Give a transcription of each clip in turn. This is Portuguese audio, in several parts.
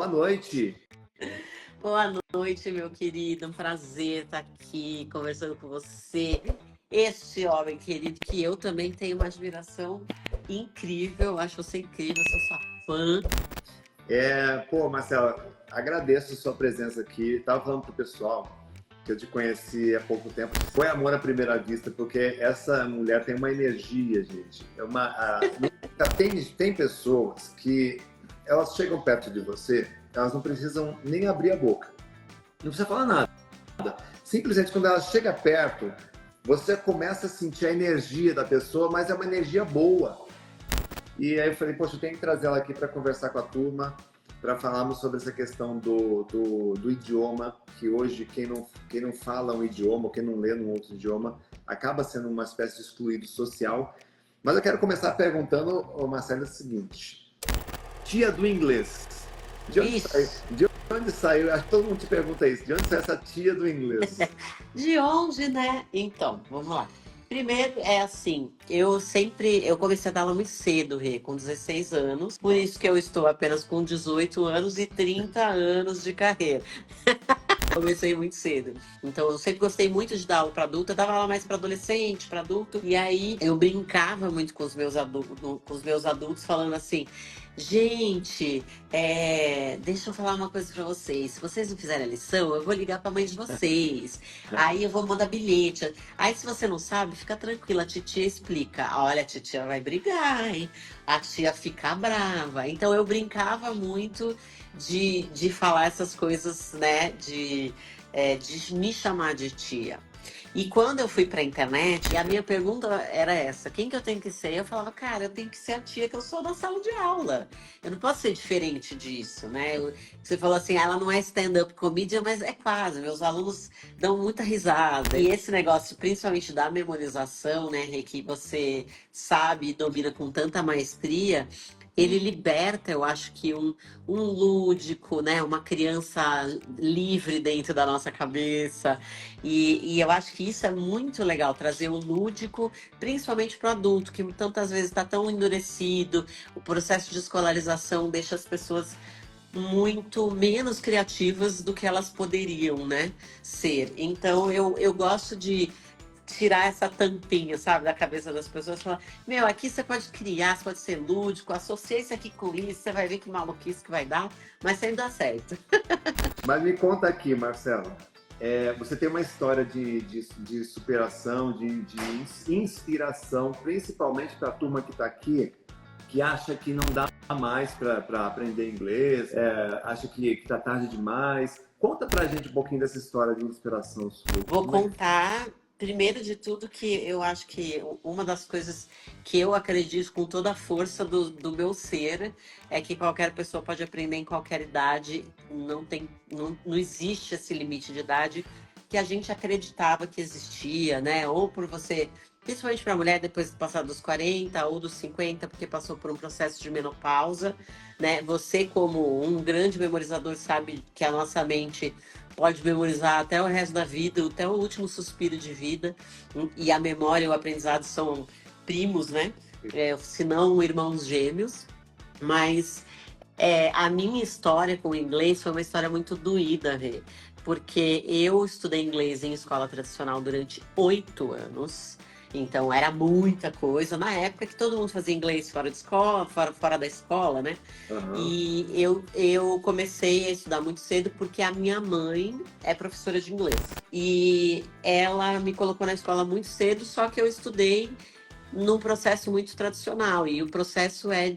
boa noite. Boa noite, meu querido. Um prazer estar aqui conversando com você. Este homem querido que eu também tenho uma admiração incrível. Eu acho você incrível, sou sua fã. Marcelo, agradeço a sua presença aqui. Estava falando pro pessoal que eu te conheci há pouco tempo. Foi amor à primeira vista, porque essa mulher tem uma energia, gente. Tem pessoas que elas chegam perto de você, elas não precisam nem abrir a boca. Não precisa falar nada. Simplesmente quando ela chega perto, você começa a sentir a energia da pessoa, mas é uma energia boa. E aí eu falei, poxa, eu tenho que trazer ela aqui para conversar com a turma, para falarmos sobre essa questão do idioma, que hoje quem não fala um idioma, ou quem não lê num outro idioma, acaba sendo uma espécie de excluído social. Mas eu quero começar perguntando, Marcelo, o seguinte: tia do inglês. De onde saiu? Acho que todo mundo te pergunta isso. De onde saiu essa tia do inglês? De onde, né? Então, vamos lá. Primeiro, é assim, eu comecei a dar aula muito cedo, Rê, com 16 anos. Por isso que eu estou apenas com 18 anos e 30 anos de carreira. Comecei muito cedo. Então, eu sempre gostei muito de dar aula para adulto. Eu dava aula mais para adolescente, para adulto. E aí, eu brincava muito com os meus adultos, falando assim: gente, deixa eu falar uma coisa para vocês. Se vocês não fizerem a lição, eu vou ligar para a mãe de vocês. Aí eu vou mandar bilhete. Aí, se você não sabe, fica tranquila. A titia explica. Olha, a titia vai brigar, hein? A tia fica brava. Então, eu brincava muito de falar essas coisas, né? De me chamar de tia. E quando eu fui pra internet, a minha pergunta era essa: quem que eu tenho que ser? Eu falava, cara, eu tenho que ser a tia que eu sou na sala de aula. Eu não posso ser diferente disso, né? Você falou assim, ela não é stand-up comedian, mas é quase. Meus alunos dão muita risada. E esse negócio, principalmente da memorização, né, Rê, que você sabe e domina com tanta maestria, ele liberta, eu acho que um lúdico, né? Uma criança livre dentro da nossa cabeça. E eu acho que isso é muito legal, trazer o lúdico, principalmente para o adulto, que tantas vezes está tão endurecido. O processo de escolarização deixa as pessoas muito menos criativas do que elas poderiam, né, ser. Então, eu gosto de tirar essa tampinha, sabe, da cabeça das pessoas e falar, meu, aqui você pode criar, você pode ser lúdico, associe isso aqui com isso, você vai ver que maluquice que vai dar, mas sempre dá certo. Mas me conta aqui, Marcelo. Você tem uma história de superação, de inspiração, principalmente para a turma que está aqui, que acha que não dá mais para aprender inglês, acha que está tarde demais. Conta pra gente um pouquinho dessa história de inspiração sua. Vou contar, primeiro de tudo, que eu acho que uma das coisas que eu acredito com toda a força do meu ser é que qualquer pessoa pode aprender em qualquer idade, não existe esse limite de idade que a gente acreditava que existia, né? Ou por você, principalmente para a mulher, depois de passar dos 40 ou dos 50, porque passou por um processo de menopausa, né? Você, como um grande memorizador, sabe que a nossa mente pode memorizar até o resto da vida, até o último suspiro de vida. E a memória e o aprendizado são primos, né? Se não irmãos gêmeos. Mas a minha história com o inglês foi uma história muito doída, Rê. Porque eu estudei inglês em escola tradicional durante 8 anos. Então era muita coisa. Na época que todo mundo fazia inglês fora de escola, fora da escola, né? Uhum. E eu comecei a estudar muito cedo porque a minha mãe é professora de inglês. E ela me colocou na escola muito cedo, só que eu estudei num processo muito tradicional. E o processo é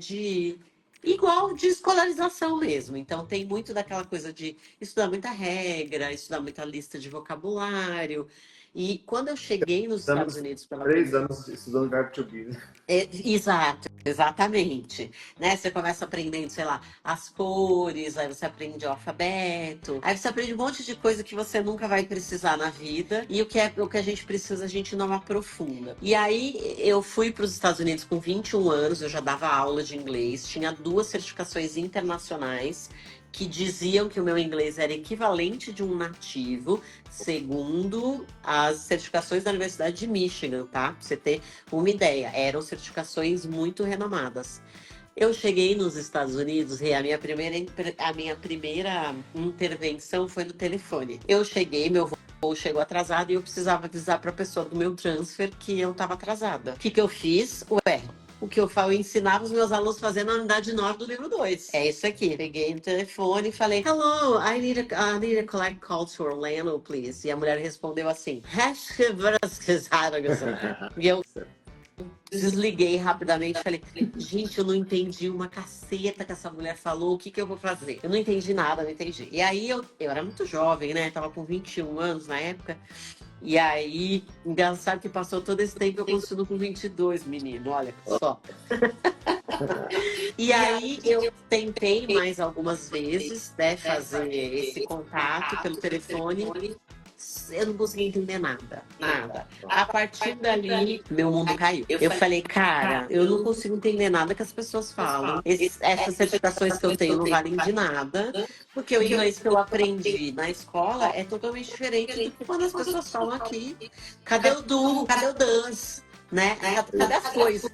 igual de escolarização mesmo. Então tem muito daquela coisa de estudar muita regra, estudar muita lista de vocabulário. E quando eu cheguei nos Estados Unidos pela 3 anos estudando verbo to be. Exato, exatamente. Né? Você começa aprendendo, sei lá, as cores, aí você aprende o alfabeto, aí você aprende um monte de coisa que você nunca vai precisar na vida, e o que a gente precisa, a gente não aprofunda. E aí eu fui para os Estados Unidos com 21 anos, eu já dava aula de inglês, tinha 2 certificações internacionais que diziam que o meu inglês era equivalente de um nativo, segundo as certificações da Universidade de Michigan, tá? Pra você ter uma ideia, eram certificações muito renomadas. Eu cheguei nos Estados Unidos e a minha primeira intervenção foi no telefone. Eu cheguei, meu voo chegou atrasado e eu precisava avisar para a pessoa do meu transfer que eu estava atrasada. O que que eu fiz? Ué, o que eu falo, eu ensinava os meus alunos fazendo a unidade 9 do livro 2. É isso aqui. Peguei no telefone e falei, Hello, I need a collect call to Orlando, please. E a mulher respondeu assim, e eu desliguei rapidamente, falei, gente, eu não entendi uma caceta que essa mulher falou, o que que eu vou fazer? Eu não entendi nada, não entendi. E aí eu era muito jovem, né? Tava com 21 anos na época. E aí, engraçado que passou todo esse tempo, eu continuo com 22, menino, olha só. E aí eu tentei mais algumas vezes, né, fazer esse contato pelo telefone. Eu não consegui entender nada, nada. A partir dali, meu mundo caiu. Eu falei, cara, eu não consigo entender nada que as pessoas falam. Essas certificações que eu tenho não valem de nada, porque o inglês que eu aprendi na escola é totalmente diferente do que quando as pessoas falam aqui. Cadê o do? Cadê o does? Né? Cadê as coisas?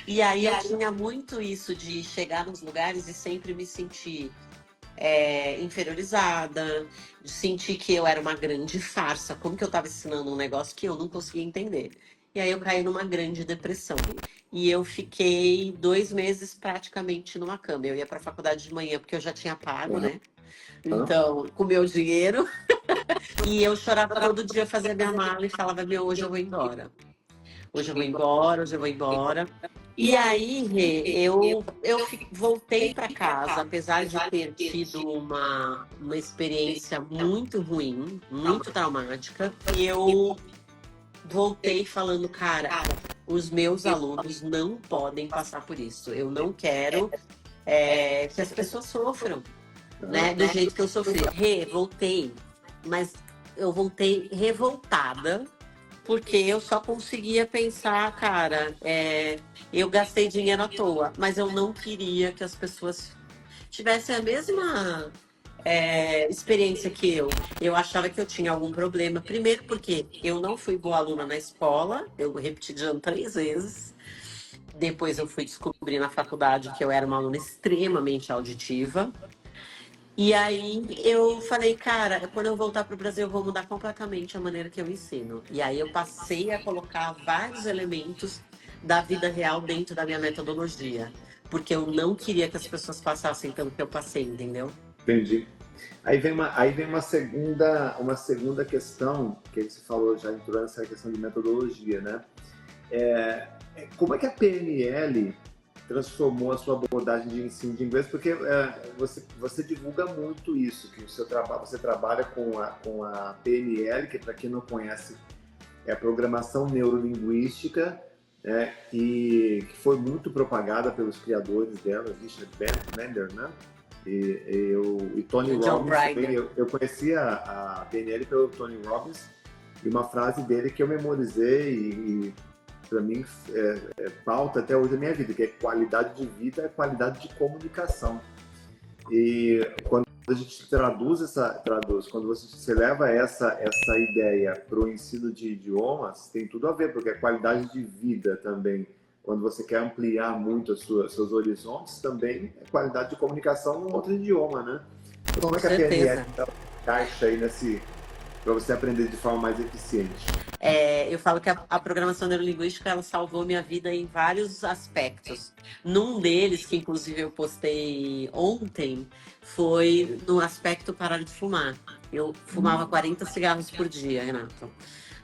E aí eu tinha muito isso de chegar nos lugares e sempre me sentir inferiorizada, de sentir que eu era uma grande farsa, como que eu estava ensinando um negócio que eu não conseguia entender. E aí eu caí numa grande depressão. E eu fiquei 2 meses praticamente numa cama. Eu ia para a faculdade de manhã porque eu já tinha pago, né? Então, com meu dinheiro. E eu chorava todo dia, fazia minha mala e falava, meu, hoje eu vou embora. Hoje eu vou embora, hoje eu vou embora. E aí, Rê, voltei para casa, apesar de ter tido uma experiência muito ruim, muito traumática. E eu voltei falando, cara, os meus alunos não podem passar por isso. Eu não quero que as pessoas sofram, né, do jeito que eu sofri. Rê, voltei, mas eu voltei revoltada. Porque eu só conseguia pensar, cara, eu gastei dinheiro à toa, mas eu não queria que as pessoas tivessem a mesma experiência que eu. Eu achava que eu tinha algum problema. Primeiro porque eu não fui boa aluna na escola, eu repeti de ano 3 vezes. Depois eu fui descobrir na faculdade que eu era uma aluna extremamente auditiva. E aí eu falei, cara, quando eu voltar para o Brasil eu vou mudar completamente a maneira que eu ensino. E aí eu passei a colocar vários elementos da vida real dentro da minha metodologia. Porque eu não queria que as pessoas passassem pelo que eu passei, entendeu? Entendi. Aí vem uma segunda questão, que você falou, já entrou nessa questão de metodologia, né? Como é que a PNL transformou a sua abordagem de ensino de inglês? Porque você divulga muito isso, que você trabalha com a PNL, que para quem não conhece é a Programação Neurolinguística, que foi muito propagada pelos criadores dela, Richard Bandler, né? E Tony Robbins também. Eu conheci a PNL pelo Tony Robbins, e uma frase dele que eu memorizei e para mim pauta até hoje a minha vida, que é qualidade de vida é qualidade de comunicação. E quando a gente quando você leva essa ideia para o ensino de idiomas, tem tudo a ver, porque é qualidade de vida também. Quando você quer ampliar muito seus horizontes, também é qualidade de comunicação num outro idioma, né? Então, como é que a PNL encaixa aí para você aprender de forma mais eficiente? Eu falo que a programação neurolinguística ela salvou minha vida em vários aspectos. Num deles, que inclusive eu postei ontem, foi no aspecto parar de fumar. Eu fumava 40 cigarros por dia, Renato.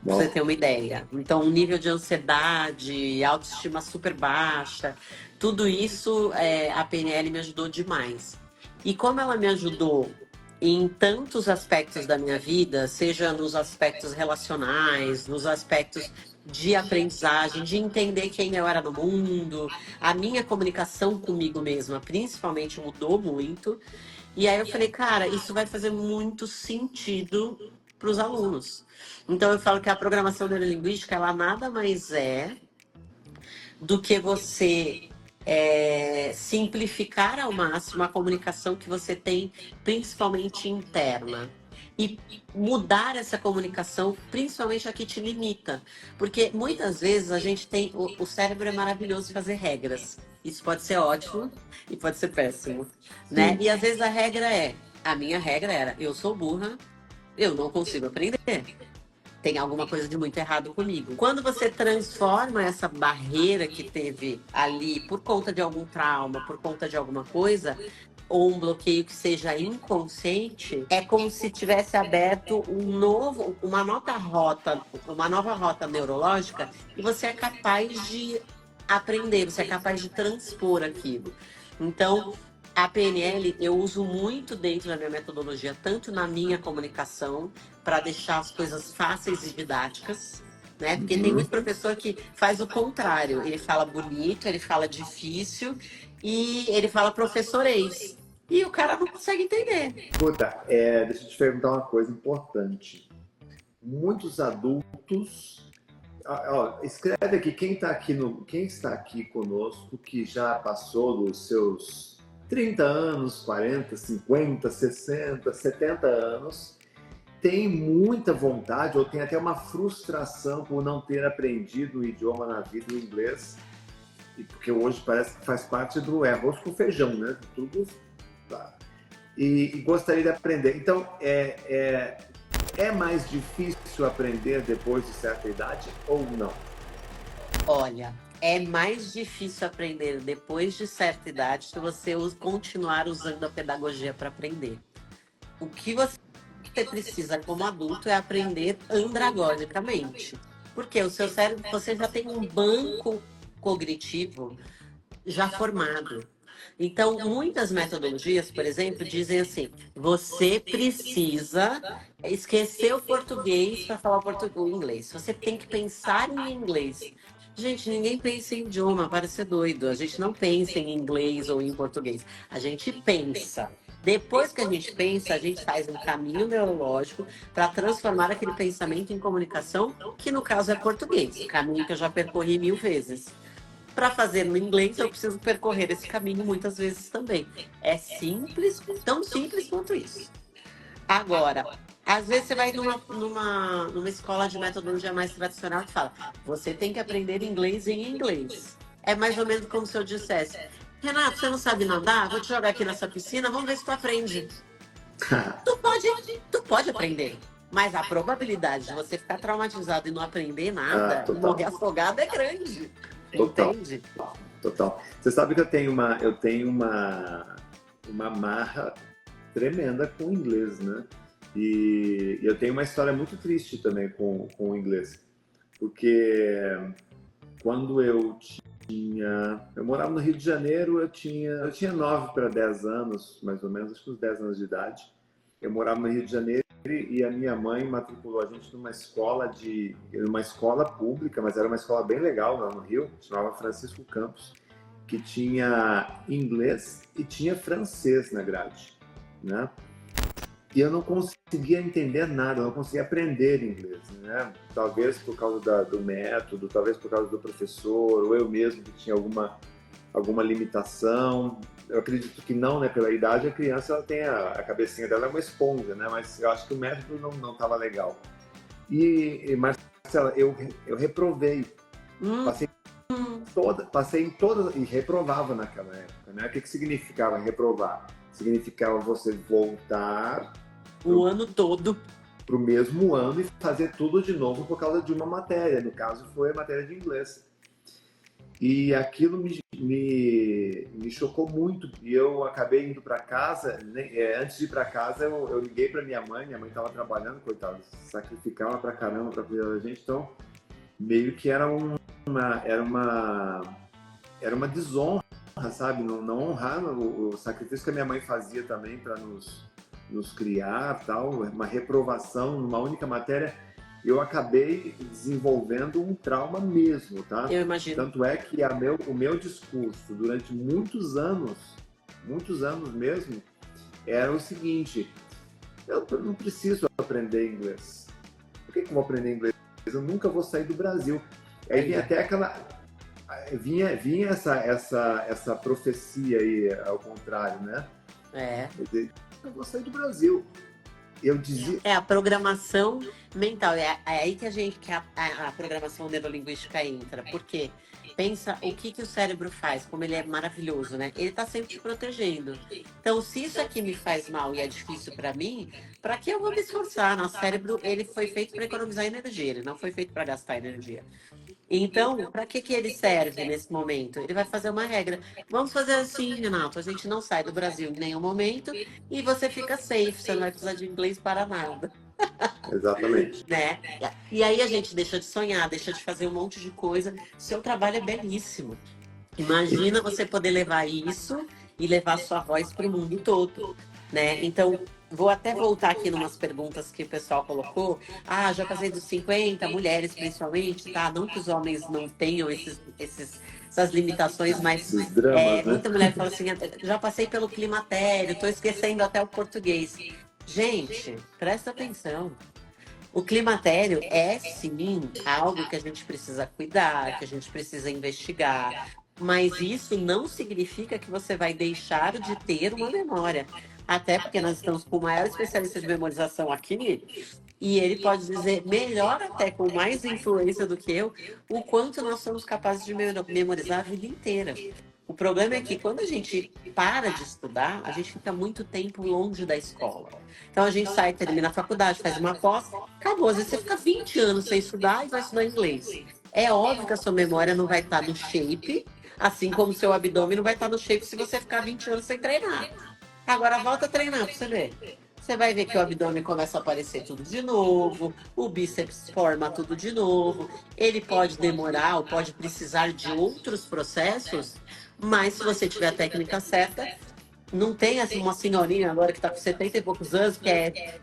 Pra você ter uma ideia. Então, um nível de ansiedade, autoestima super baixa, tudo isso a PNL me ajudou demais. E como ela me ajudou em tantos aspectos da minha vida, seja nos aspectos relacionais, nos aspectos de aprendizagem, de entender quem eu era no mundo, a minha comunicação comigo mesma, principalmente, mudou muito. E aí eu falei, cara, isso vai fazer muito sentido para os alunos. Então eu falo que a programação neurolinguística, ela nada mais é do que você simplificar ao máximo a comunicação que você tem, principalmente interna. e mudar essa comunicação, principalmente a que te limita. Porque muitas vezes a gente tem. O cérebro é maravilhoso em fazer regras. Isso pode ser ótimo e pode ser péssimo, né? Sim. E às vezes a regra é. A minha regra era: eu sou burra, eu não consigo aprender. Tem alguma coisa de muito errado comigo. Quando você transforma essa barreira que teve ali por conta de algum trauma, por conta de alguma coisa, ou um bloqueio que seja inconsciente, é como se tivesse aberto uma nova rota neurológica, e você é capaz de aprender, você é capaz de transpor aquilo. Então, a PNL eu uso muito dentro da minha metodologia, tanto na minha comunicação, para deixar as coisas fáceis e didáticas, né? Porque tem muito professor que faz o contrário. Ele fala bonito, ele fala difícil e ele fala professorês. E o cara não consegue entender. Escuta, deixa eu te perguntar uma coisa importante. Muitos adultos. Escreve aqui quem está aqui conosco, que já passou dos seus 30 anos, 40, 50, 60, 70 anos, tem muita vontade ou tem até uma frustração por não ter aprendido o idioma na vida, o inglês, e porque hoje parece que faz parte do arroz com feijão, né? Tudo tá. E gostaria de aprender. Então, é mais difícil aprender depois de certa idade ou não? Olha, é mais difícil aprender depois de certa idade se você continuar usando a pedagogia para aprender. O que você precisa como adulto é aprender andragogicamente. Porque o seu cérebro, você já tem um banco cognitivo já formado. Então, muitas metodologias, por exemplo, dizem assim: você precisa esquecer o português para falar o inglês. Você tem que pensar em inglês. Gente, ninguém pensa em idioma, para ser doido. A gente não pensa em inglês ou em português. A gente pensa. Depois que a gente pensa, a gente faz um caminho neurológico para transformar aquele pensamento em comunicação, que no caso é português, caminho que eu já percorri 1000 vezes. Para fazer no inglês, eu preciso percorrer esse caminho muitas vezes também. É simples, tão simples quanto isso. Agora, às vezes você vai numa escola de metodologia mais tradicional que fala: você tem que aprender inglês em inglês. É mais ou menos como se eu dissesse: Renato, você não sabe nadar? Vou te jogar aqui nessa piscina, vamos ver se tu aprende. Tu pode aprender, mas a probabilidade de você ficar traumatizado e não aprender nada, e morrer afogado é grande. Total. Entende? Total. Você sabe que eu tenho uma marra tremenda com o inglês, né? E eu tenho uma história muito triste também com o inglês. Porque quando eu morava no Rio de Janeiro, eu tinha 9 para 10 anos, mais ou menos, acho que uns 10 anos de idade. Eu morava no Rio de Janeiro e a minha mãe matriculou a gente numa escola pública, mas era uma escola bem legal lá no Rio, chamava Francisco Campos, que tinha inglês e tinha francês na grade, né? E eu não conseguia entender nada, eu não conseguia aprender inglês, né? Talvez por causa do método, talvez por causa do professor, ou eu mesmo que tinha alguma limitação. Eu acredito que não, né? Pela idade, a criança ela tem a cabecinha dela é uma esponja, né? Mas eu acho que o método não estava legal. Marcela, eu reprovei. Passei em todas e reprovava naquela época, né? O que significava reprovar? Significava você voltar o ano todo para o mesmo ano e fazer tudo de novo por causa de uma matéria. No caso, foi a matéria de inglês. E aquilo me chocou muito. E eu acabei indo para casa. Antes de ir para casa, eu liguei para minha mãe estava trabalhando, coitada, sacrificava pra caramba para cuidar da gente. Então, meio que era uma desonra, sabe? Não honrar o sacrifício que a minha mãe fazia também para nos criar, tal, uma reprovação numa única matéria. Eu acabei desenvolvendo um trauma mesmo, tá? Eu imagino. Tanto é que o meu discurso durante muitos anos mesmo, era o seguinte: eu não preciso aprender inglês. Por que eu vou aprender inglês? Eu nunca vou sair do Brasil. Aí vinha até vinha essa profecia aí, ao contrário, né? É. Eu vou sair do Brasil. eu dizia. É a programação mental. É aí que a programação neurolinguística entra. Por quê? Pensa o que o cérebro faz, como ele é maravilhoso, né? Ele tá sempre te protegendo. Então, se isso aqui me faz mal e é difícil para mim, para que eu vou me esforçar? Nosso cérebro, ele foi feito para economizar energia, ele não foi feito para gastar energia. Então, para que ele serve nesse momento? Ele vai fazer uma regra. Vamos fazer assim, Renato. A gente não sai do Brasil em nenhum momento e você fica safe. Você não vai precisar de inglês para nada, Exatamente. né? E aí a gente deixa de sonhar, deixa de fazer um monte de coisa. Seu trabalho é belíssimo. Imagina você poder levar isso e levar sua voz para o mundo todo, né? Então, vou até voltar aqui em umas perguntas que o pessoal colocou. Ah, já passei dos 50, mulheres principalmente, tá? Não que os homens não tenham essas limitações, mas Esses dramas, né? muita mulher fala assim, já passei pelo climatério, tô esquecendo até o português. Gente, presta atenção. O climatério é, sim, algo que a gente precisa cuidar, que a gente precisa investigar, mas isso não significa que você vai deixar de ter uma memória. Até porque nós estamos com o maior especialista de memorização aqui, e ele pode dizer, melhor até com mais influência do que eu, o quanto nós somos capazes de memorizar a vida inteira. O problema é que quando a gente para de estudar, a gente fica muito tempo longe da escola. Então a gente sai, termina a faculdade, faz uma pós, acabou. Às vezes você fica 20 anos sem estudar e vai estudar inglês. É óbvio que a sua memória não vai estar no shape, assim como o seu abdômen não vai estar no shape se você ficar 20 anos sem treinar. Agora volta a treinar pra você ver. Você vai ver que o abdômen começa a aparecer tudo de novo, o bíceps forma tudo de novo. Ele pode demorar ou pode precisar de outros processos, mas se você tiver a técnica certa, não tem assim, uma senhorinha agora que está com 70 e poucos anos, que é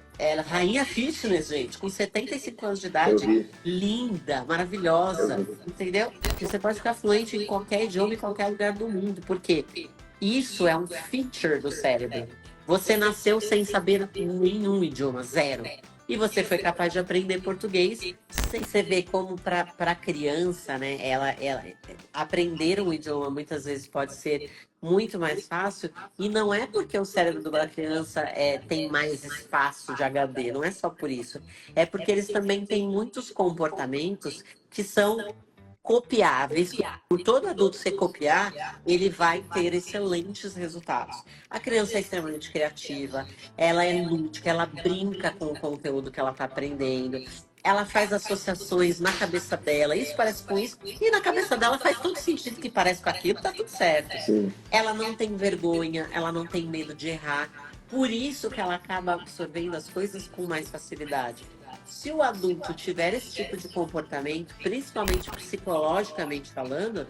rainha fitness, gente, com 75 anos de Eu idade, vi. linda, maravilhosa, Eu vi. entendeu? Você pode ficar fluente em qualquer idioma, em qualquer lugar do mundo, porque isso é um feature do cérebro. Você nasceu sem saber nenhum idioma, zero. E você foi capaz de aprender português. Você vê como para criança, né? Ela aprender um idioma muitas vezes pode ser muito mais fácil. E não é porque o cérebro da criança tem mais espaço de HD, não é só por isso. É porque eles também têm muitos comportamentos que são copiáveis. Por todo adulto você copiar, ele vai ter excelentes resultados. A criança é extremamente criativa, ela é lúdica, ela brinca com o conteúdo que ela está aprendendo. Ela faz associações na cabeça dela, isso parece com isso, e na cabeça dela faz todo sentido que parece com aquilo, tá tudo certo. Sim. Ela não tem vergonha, ela não tem medo de errar. Por isso que ela acaba absorvendo as coisas com mais facilidade. Se o adulto tiver esse tipo de comportamento, principalmente psicologicamente falando,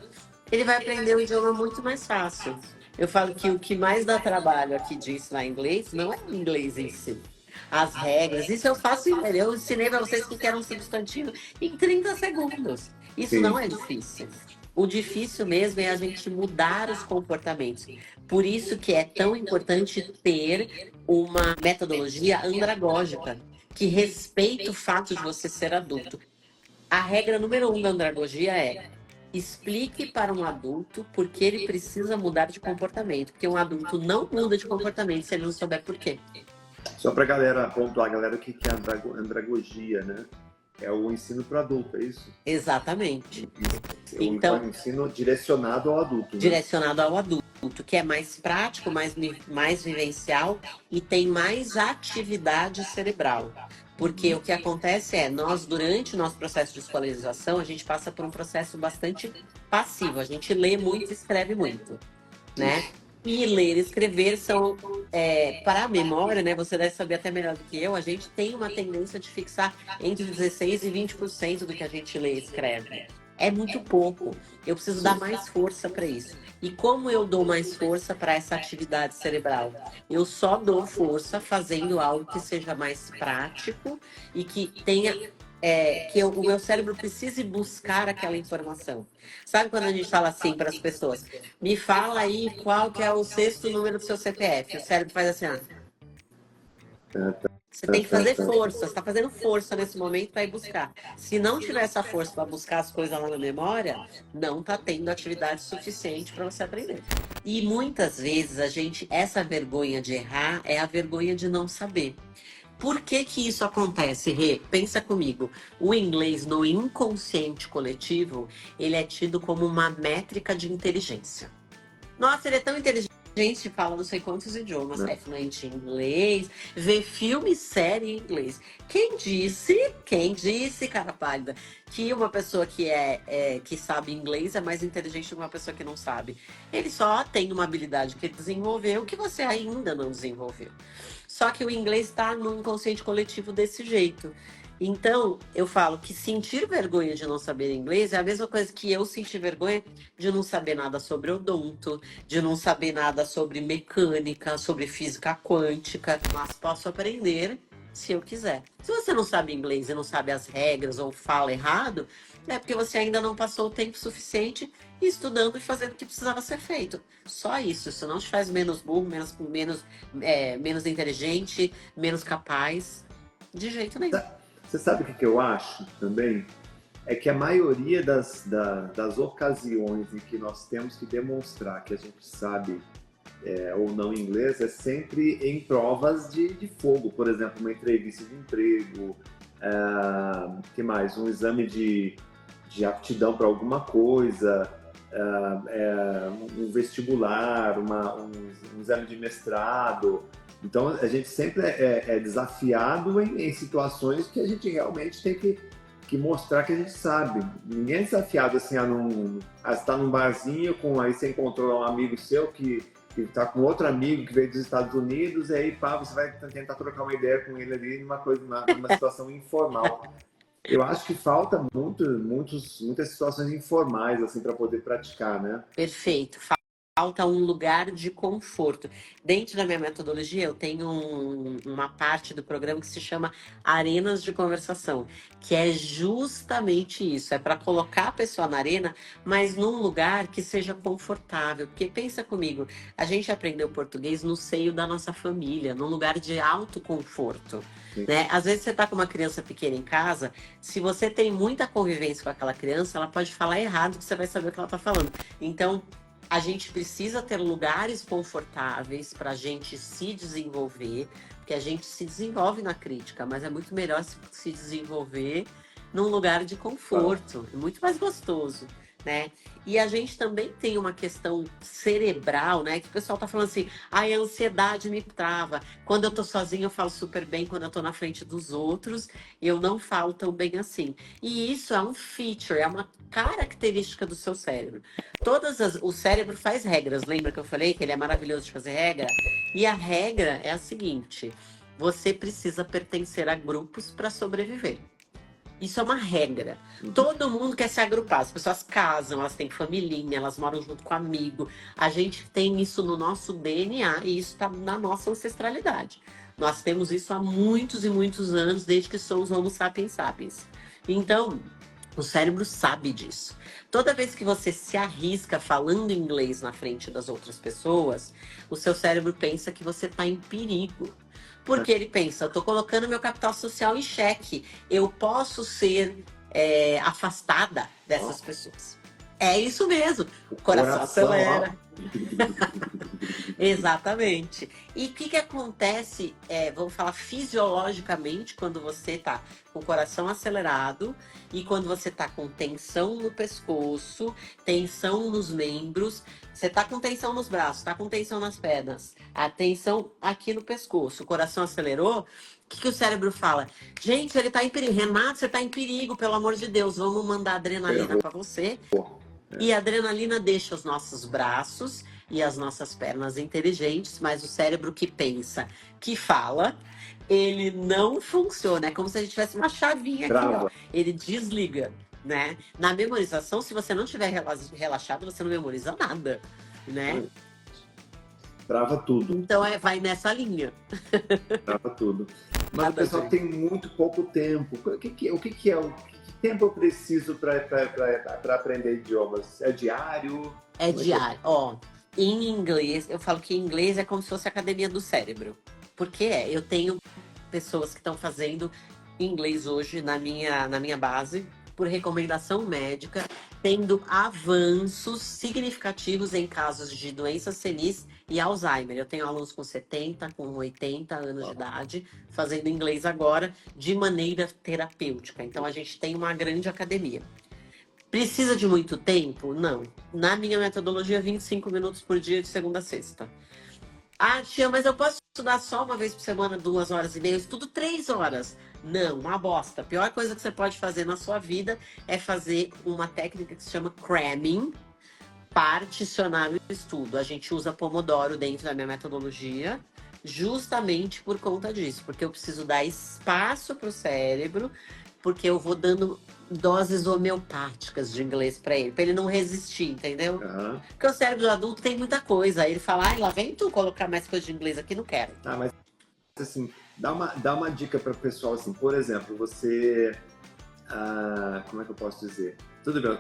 ele vai aprender o idioma muito mais fácil. Eu falo que o que mais dá trabalho aqui de ensinar inglês não é o inglês em si. As regras, isso eu faço, eu ensinei para vocês que era um substantivo em 30 segundos. Isso Sim. não é difícil. O difícil mesmo é a gente mudar os comportamentos. Por isso que é tão importante ter uma metodologia andragógica, que respeita o fato de você ser adulto. A regra número 1 da andragogia é: explique para um adulto por que ele precisa mudar de comportamento. Porque um adulto não muda de comportamento se ele não souber por quê. Só para a galera pontuar, galera, o que é andragogia, né? É o ensino para adulto, é isso? Exatamente. Então, o ensino direcionado ao adulto. Né? Direcionado ao adulto, que é mais prático, mais vivencial e tem mais atividade cerebral. Porque o que acontece é, nós, durante o nosso processo de escolarização, a gente passa por um processo bastante passivo. A gente lê muito e escreve muito, né? E ler e escrever são, para a memória, né? Você deve saber até melhor do que eu, a gente tem uma tendência de fixar entre 16% e 20% do que a gente lê e escreve. É muito pouco. Eu preciso dar mais força para isso. E como eu dou mais força para essa atividade cerebral? Eu só dou força fazendo algo que seja mais prático e que tenha... o meu cérebro precise buscar aquela informação. Sabe quando a gente fala assim para as pessoas? Me fala aí qual que é o sexto número do seu CPF. O cérebro faz assim, Você tem que fazer força. Você está fazendo força nesse momento para ir buscar. Se não tiver essa força para buscar as coisas lá na memória, não está tendo atividade suficiente para você aprender. E muitas vezes essa vergonha de errar é a vergonha de não saber. Por que que isso acontece, Rê? Pensa comigo. O inglês no inconsciente coletivo, ele é tido como uma métrica de inteligência. Nossa, ele é tão inteligente, fala não sei quantos idiomas, Né? é fluente em inglês, vê filme e série em inglês. Quem disse, cara pálida, que uma pessoa que sabe inglês é mais inteligente do que uma pessoa que não sabe? Ele só tem uma habilidade que ele desenvolveu que você ainda não desenvolveu. Só que o inglês está no inconsciente coletivo desse jeito. Então, eu falo que sentir vergonha de não saber inglês é a mesma coisa que eu sentir vergonha de não saber nada sobre odonto, de não saber nada sobre mecânica, sobre física quântica, mas posso aprender se eu quiser. Se você não sabe inglês e não sabe as regras ou fala errado, é porque você ainda não passou o tempo suficiente estudando e fazendo o que precisava ser feito. Só isso. Isso não te faz menos burro, menos inteligente, menos capaz. De jeito nenhum. Você sabe o que eu acho também? É que a maioria das ocasiões em que nós temos que demonstrar que a gente sabe ou não inglês é sempre em provas de fogo. Por exemplo, uma entrevista de emprego, que mais? Um exame de aptidão para alguma coisa, um vestibular, um exame de mestrado. Então, a gente sempre é desafiado em situações que a gente realmente tem que mostrar que a gente sabe. Ninguém é desafiado assim a estar num barzinho, aí você encontrou um amigo seu que está com outro amigo que veio dos Estados Unidos, e aí pá, você vai tentar trocar uma ideia com ele ali numa situação informal. Eu acho que falta muitas situações informais assim para poder praticar, né? Perfeito. Falta um lugar de conforto. Dentro da minha metodologia, eu tenho uma parte do programa que se chama Arenas de Conversação, que é justamente isso. É para colocar a pessoa na arena, mas num lugar que seja confortável. Porque pensa comigo, a gente aprendeu português no seio da nossa família, num lugar de alto conforto. Né? Às vezes você está com uma criança pequena em casa, se você tem muita convivência com aquela criança, ela pode falar errado, que você vai saber o que ela está falando. Então, a gente precisa ter lugares confortáveis para a gente se desenvolver, porque a gente se desenvolve na crítica, mas é muito melhor se desenvolver num lugar de conforto, é muito mais gostoso, né? E a gente também tem uma questão cerebral, né? Que o pessoal tá falando assim, a ansiedade me trava. Quando eu tô sozinha, eu falo super bem, quando eu tô na frente dos outros, eu não falo tão bem assim. E isso é um feature, é uma característica do seu cérebro. O cérebro faz regras, lembra que eu falei que ele é maravilhoso de fazer regra? E a regra é a seguinte: você precisa pertencer a grupos para sobreviver. Isso é uma regra. Todo mundo quer se agrupar. As pessoas casam, elas têm familhinha, elas moram junto com amigo. A gente tem isso no nosso DNA e isso está na nossa ancestralidade. Nós temos isso há muitos e muitos anos, desde que somos Homo sapiens sapiens. Então, o cérebro sabe disso. Toda vez que você se arrisca falando inglês na frente das outras pessoas, o seu cérebro pensa que você está em perigo. Porque ele pensa, eu estou colocando meu capital social em xeque. Eu posso ser afastada dessas pessoas. É isso mesmo. O coração acelera. Exatamente. E o que acontece, vamos falar fisiologicamente, quando você está com o coração acelerado e quando você está com tensão no pescoço, tensão nos membros, você está com tensão nos braços, está com tensão nas pernas, a tensão aqui no pescoço, o coração acelerou, o que o cérebro fala? Gente, ele está em perigo. Renato, você está em perigo, pelo amor de Deus, vamos mandar adrenalina para você. E a adrenalina deixa os nossos braços e as nossas pernas inteligentes, mas o cérebro que pensa, que fala, ele não funciona. É como se a gente tivesse uma chavinha aqui, ó. Ele desliga, né? Na memorização, se você não estiver relaxado, você não memoriza nada, né? Trava tudo. Então vai nessa linha. Trava tudo. Mas o pessoal tem muito pouco tempo. O que tempo eu preciso para aprender idiomas? É diário? É diário. Ó, em inglês, eu falo que em inglês é como se fosse a academia do cérebro. Porque eu tenho pessoas que estão fazendo inglês hoje na minha base por recomendação médica, tendo avanços significativos em casos de doença senis e Alzheimer. Eu tenho alunos com 70, com 80 anos de idade, fazendo inglês agora de maneira terapêutica. Então, a gente tem uma grande academia. Precisa de muito tempo? Não. Na minha metodologia, 25 minutos por dia, de segunda a sexta. Ah, tia, mas eu posso estudar só uma vez por semana, 2 horas e meia? Eu estudo 3 horas. Não, uma bosta. A pior coisa que você pode fazer na sua vida é fazer uma técnica que se chama cramming, particionar o estudo. A gente usa Pomodoro dentro da minha metodologia, justamente por conta disso, porque eu preciso dar espaço para o cérebro, porque eu vou dando doses homeopáticas de inglês para ele não resistir, entendeu? Aham. Porque o cérebro do adulto tem muita coisa. Aí ele fala, ai, lá vem tu colocar mais coisa de inglês aqui, não quero. Ah, mas assim, dá uma dica para o pessoal, assim, por exemplo, você, como é que eu posso dizer? Tudo bem,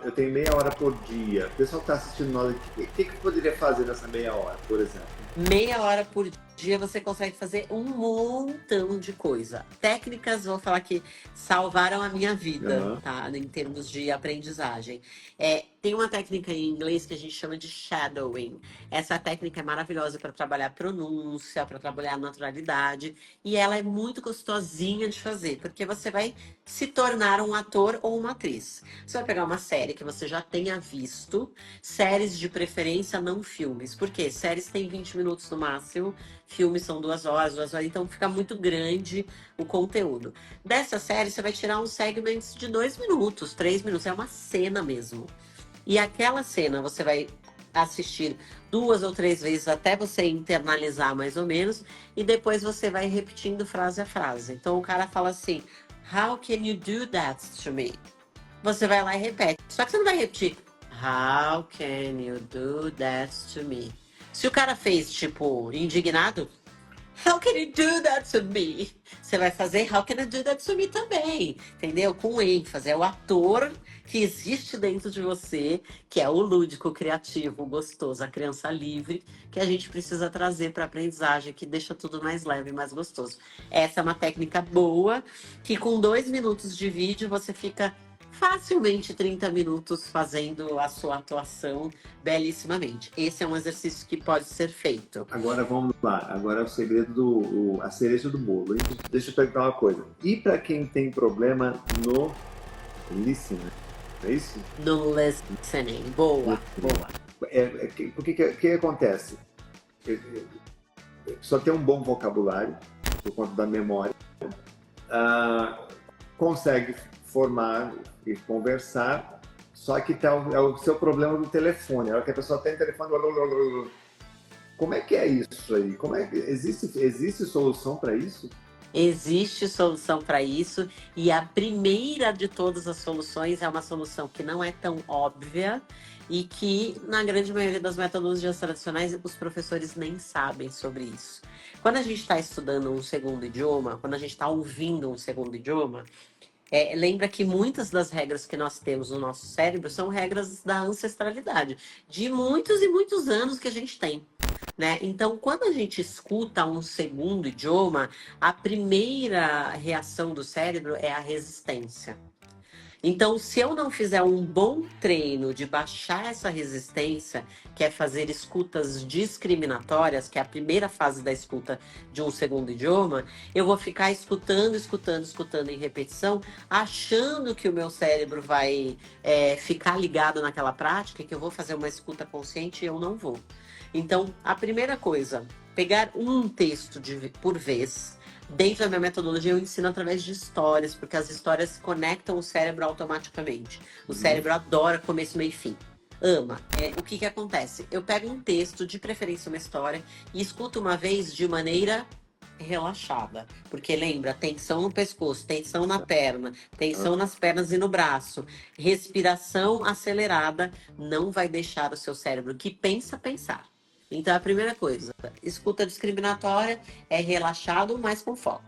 eu tenho meia hora por dia. O pessoal que está assistindo nós aqui, o que eu poderia fazer nessa meia hora, por exemplo? Meia hora por dia você consegue fazer um montão de coisa. Técnicas, vou falar que salvaram a minha vida, Aham. tá? Em termos de aprendizagem. Tem uma técnica em inglês que a gente chama de shadowing. Essa técnica é maravilhosa para trabalhar pronúncia, para trabalhar naturalidade. E ela é muito gostosinha de fazer, porque você vai se tornar um ator ou uma atriz. Você vai pegar uma série que você já tenha visto, séries de preferência, não filmes. Por quê? Séries têm 20 minutos no máximo, filmes são 2 horas, então fica muito grande o conteúdo. Dessa série, você vai tirar uns segmentos de 2 minutos, 3 minutos, é uma cena mesmo. E aquela cena você vai assistir 2 ou 3 vezes até você internalizar mais ou menos, e depois você vai repetindo frase a frase. Então o cara fala assim, how can you do that to me? Você vai lá e repete. Só que você não vai repetir, how can you do that to me? Se o cara fez, tipo, indignado, how can you do that to me? Você vai fazer how can you do that to me também, entendeu? Com ênfase. É o ator que existe dentro de você, que é o lúdico, o criativo, o gostoso, a criança livre, que a gente precisa trazer para a aprendizagem, que deixa tudo mais leve e mais gostoso. Essa é uma técnica boa, que com 2 minutos de vídeo você fica facilmente 30 minutos fazendo a sua atuação belíssimamente. Esse é um exercício que pode ser feito. Agora vamos lá. Agora é o segredo a cereja do bolo, hein? Deixa eu perguntar uma coisa. E para quem tem problema no listening, é isso? No listening. Boa, boa. Porque que acontece? Só tem um bom vocabulário, por conta da memória, consegue formar e conversar, só que é o seu problema do telefone. A hora que a pessoa tem telefone, como é que é isso aí? Existe solução para isso? Existe solução para isso, e a primeira de todas as soluções é uma solução que não é tão óbvia e que, na grande maioria das metodologias tradicionais, os professores nem sabem sobre isso. Quando a gente está estudando um segundo idioma, quando a gente está ouvindo um segundo idioma, lembra que muitas das regras que nós temos no nosso cérebro são regras da ancestralidade, de muitos e muitos anos que a gente tem. Né? Então, quando a gente escuta um segundo idioma, a primeira reação do cérebro é a resistência. Então, se eu não fizer um bom treino de baixar essa resistência, que é fazer escutas discriminatórias, que é a primeira fase da escuta de um segundo idioma, eu vou ficar escutando em repetição, achando que o meu cérebro vai ficar ligado naquela prática, que eu vou fazer uma escuta consciente e eu não vou. Então, a primeira coisa, pegar um texto por vez. Dentro da minha metodologia, eu ensino através de histórias, porque as histórias conectam o cérebro automaticamente. O cérebro adora começo, meio e fim. Ama. O que acontece? Eu pego um texto, de preferência uma história, e escuto uma vez de maneira relaxada. Porque lembra, tensão no pescoço, tensão na perna, tensão nas pernas e no braço. Respiração acelerada não vai deixar o seu cérebro que pensa pensar. Então, a primeira coisa, escuta discriminatória é relaxado, mas com foco.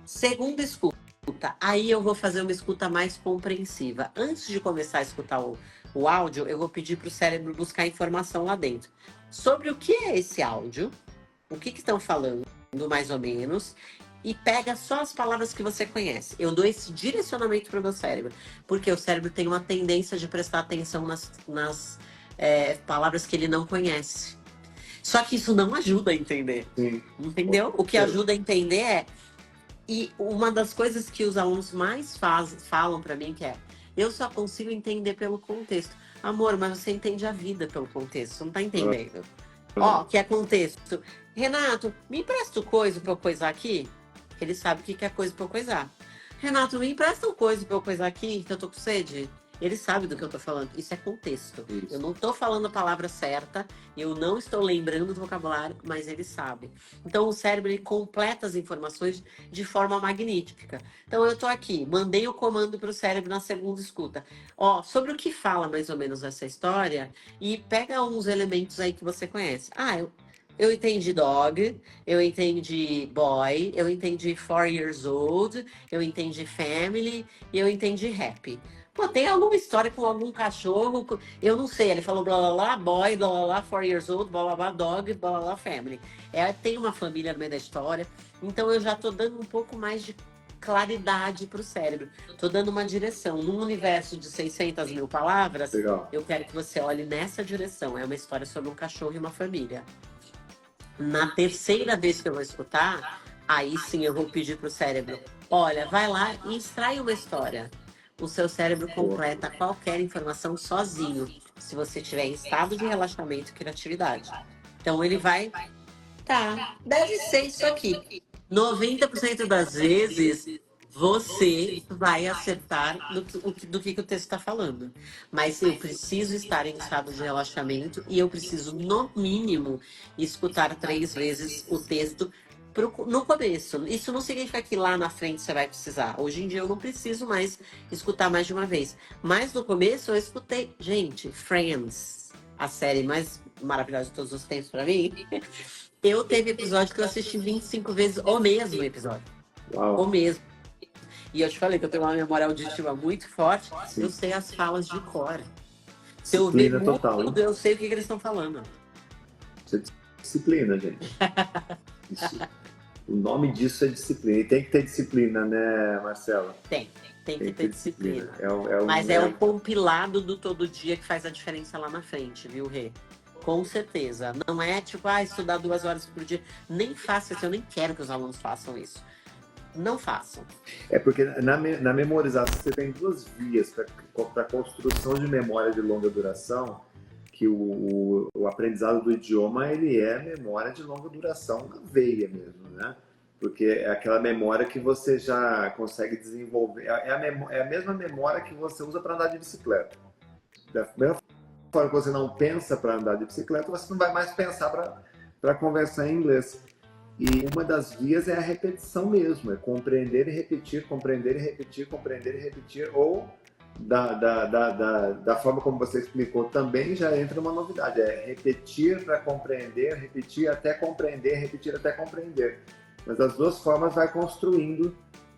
Segunda escuta, aí eu vou fazer uma escuta mais compreensiva. Antes de começar a escutar o áudio, eu vou pedir para o cérebro buscar informação lá dentro. Sobre o que é esse áudio, o que estão falando, mais ou menos, e pega só as palavras que você conhece. Eu dou esse direcionamento para o meu cérebro, porque o cérebro tem uma tendência de prestar atenção nas palavras que ele não conhece. Só que isso não ajuda a entender. Sim. Entendeu? O que ajuda a entender é... E uma das coisas que os alunos mais falam para mim que é: eu só consigo entender pelo contexto. Amor, mas você entende a vida pelo contexto, você não tá entendendo. Ó, que é contexto. Renato, me empresta o coisa pra eu coisar aqui? Ele sabe o que é coisa pra eu coisar. Renato, me empresta um coisa pra eu coisar aqui, que eu tô com sede? Ele sabe do que eu tô falando. Isso é contexto. Isso. Eu não tô falando a palavra certa, eu não estou lembrando do vocabulário, mas ele sabe. Então o cérebro ele completa as informações de forma magnífica. Então eu tô aqui, mandei o comando pro cérebro na segunda escuta. Ó, sobre o que fala mais ou menos essa história, e pega uns elementos aí que você conhece. Ah, eu entendi dog, eu entendi boy, eu entendi 4 years old, eu entendi family e eu entendi happy. Pô, tem alguma história com algum cachorro? Eu não sei, ele falou blá blá blá, boy, blá blá blá, 4 years old, blá blá blá, dog, blá blá blá, family. Tem uma família no meio da história, então eu já tô dando um pouco mais de claridade pro cérebro. Tô dando uma direção. Num universo de 600 mil palavras, Legal. eu quero que você olhe nessa direção. É uma história sobre um cachorro e uma família. Na terceira vez que eu vou escutar, aí sim eu vou pedir pro cérebro: olha, vai lá e extrai uma história. O seu cérebro completa qualquer informação sozinho, se você estiver em estado de relaxamento e criatividade. Então ele vai, tá, deve ser isso aqui. 90% das vezes você vai acertar do que o texto está falando. Mas eu preciso estar em estado de relaxamento e eu preciso, no mínimo, escutar 3 vezes o texto no começo. Isso não significa que lá na frente você vai precisar. Hoje em dia eu não preciso mais escutar mais de uma vez. Mas no começo eu escutei, gente, Friends, a série mais maravilhosa de todos os tempos para mim. Eu teve episódio que eu assisti 25 vezes o mesmo episódio. Uau. O mesmo. E eu te falei que eu tenho uma memória auditiva muito forte. Sim. Eu sei as falas de cor. Se eu Disciplina ouvir total, tudo, eu sei o que eles estão falando. Isso é disciplina, gente. Isso. O nome disso é disciplina. E tem que ter disciplina, né, Marcela? Tem que ter disciplina. Mas é o compilado do todo dia que faz a diferença lá na frente, viu, Rê? Com certeza. Não é tipo, estudar 2 horas por dia. Nem faça isso. Eu nem quero que os alunos façam isso. Não façam. É porque na memorização você tem 2 vias para a construção de memória de longa duração, que o aprendizado do idioma ele é memória de longa duração na veia mesmo, né? Porque é aquela memória que você já consegue desenvolver. É a mesma memória que você usa para andar de bicicleta. Da mesma forma que você não pensa para andar de bicicleta, você não vai mais pensar para conversar em inglês. E uma das vias é a repetição mesmo, é compreender e repetir, compreender e repetir, compreender e repetir, ou da forma como você explicou também já entra uma novidade, é repetir para compreender, repetir até compreender, repetir até compreender. Mas as 2 formas vai construindo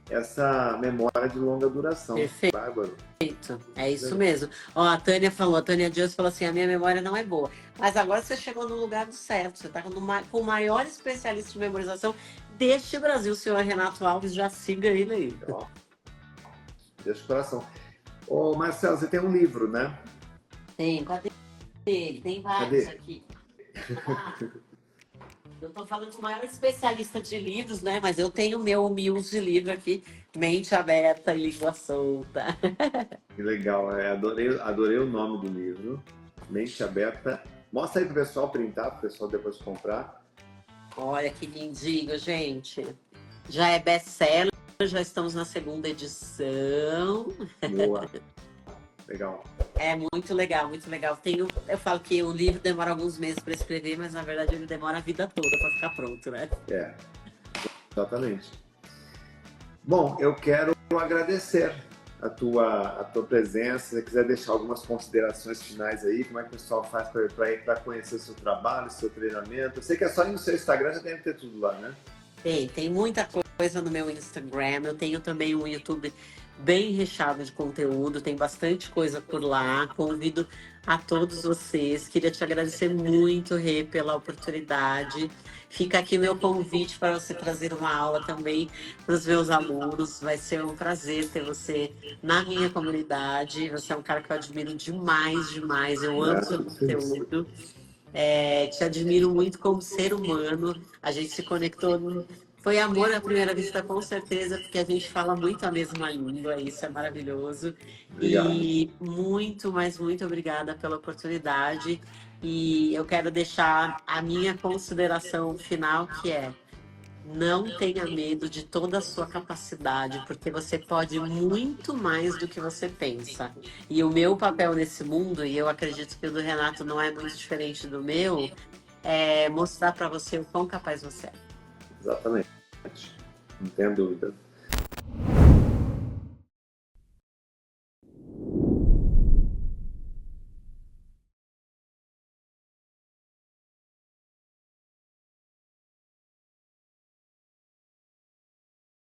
essa memória de longa duração. Perfeito. Bárbaro. É isso mesmo. Ó, a Tânia Dias falou assim: a minha memória não é boa. Mas agora você chegou no lugar certo. Você está com o maior especialista de memorização deste Brasil, o senhor Renato Alves. Já siga ele aí. Ó, deixa o coração. Ô, Marcelo, você tem um livro, né? Tem, cadê ele? Tem vários aqui. Eu tô falando com o maior especialista de livros, né? Mas eu tenho o meu humilde livro aqui, Mente Aberta e Língua Solta. Que legal, adorei o nome do livro, Mente Aberta. Mostra aí pro pessoal printar, pro pessoal depois comprar. Olha que lindinho, gente. Já é best-seller, já estamos na 2ª edição. Boa. Legal. É muito legal, muito legal. Eu falo que o livro demora alguns meses para escrever, mas na verdade ele demora a vida toda para ficar pronto, né? É, exatamente. Bom, eu quero agradecer a tua presença. Se você quiser deixar algumas considerações finais aí, como é que o pessoal faz para conhecer o seu trabalho, o seu treinamento? Eu sei que é só ir no seu Instagram, já deve ter tudo lá, né? Tem muita coisa no meu Instagram. Eu tenho também um YouTube bem recheado de conteúdo, tem bastante coisa por lá. Convido a todos vocês. Queria te agradecer muito, Rê, pela oportunidade. Fica aqui meu convite para você trazer uma aula também para os meus alunos. Vai ser um prazer ter você na minha comunidade. Você é um cara que eu admiro demais, demais. Eu amo seu conteúdo. Te admiro muito como ser humano. A gente se conectou. Foi amor à primeira vista, com certeza, porque a gente fala muito a mesma língua, isso é maravilhoso. Obrigado. E muito, mas muito obrigada pela oportunidade. E eu quero deixar a minha consideração final, que é: não tenha medo de toda a sua capacidade, porque você pode muito mais do que você pensa. E o meu papel nesse mundo, e eu acredito que o do Renato não é muito diferente do meu, é mostrar para você o quão capaz você é. Exatamente. Não tenha dúvida.